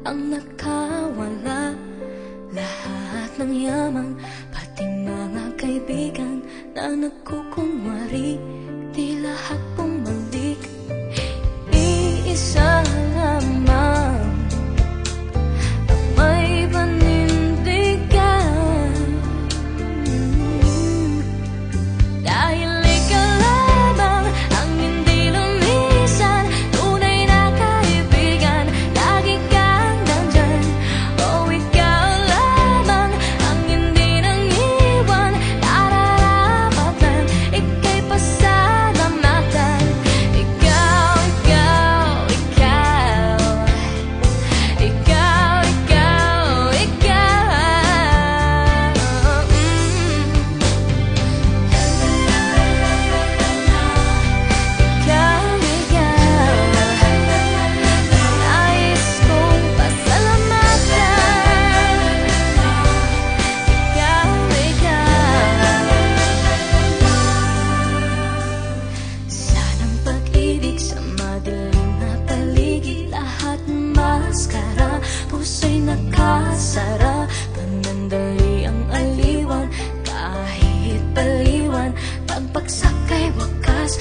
ang nakawala. Lahat ng yaman, pati mga kaibigan na nagkukunwari, di lahat bumalik. Iisa lamang ang may panindigan, dahil ikaw lamang ang hindi lumisan. Tunay na kaibigan, lagi kang nandyan. Oh, ikaw lamang ang hindi nang iwan. Nararapatan, ika'y pasalamatan. Ikaw, ikaw, ikaw. Ikaw, ikaw, ikaw. Ikaw, ikaw. Nais kong pasalamatan. Ikaw, ikaw. Sanang pag-ibig sa madilim na paligid, lahat maskara, puso'y nakasara. Panandali ang aliwan, kahit baliwan, pagbagsak ay wakas.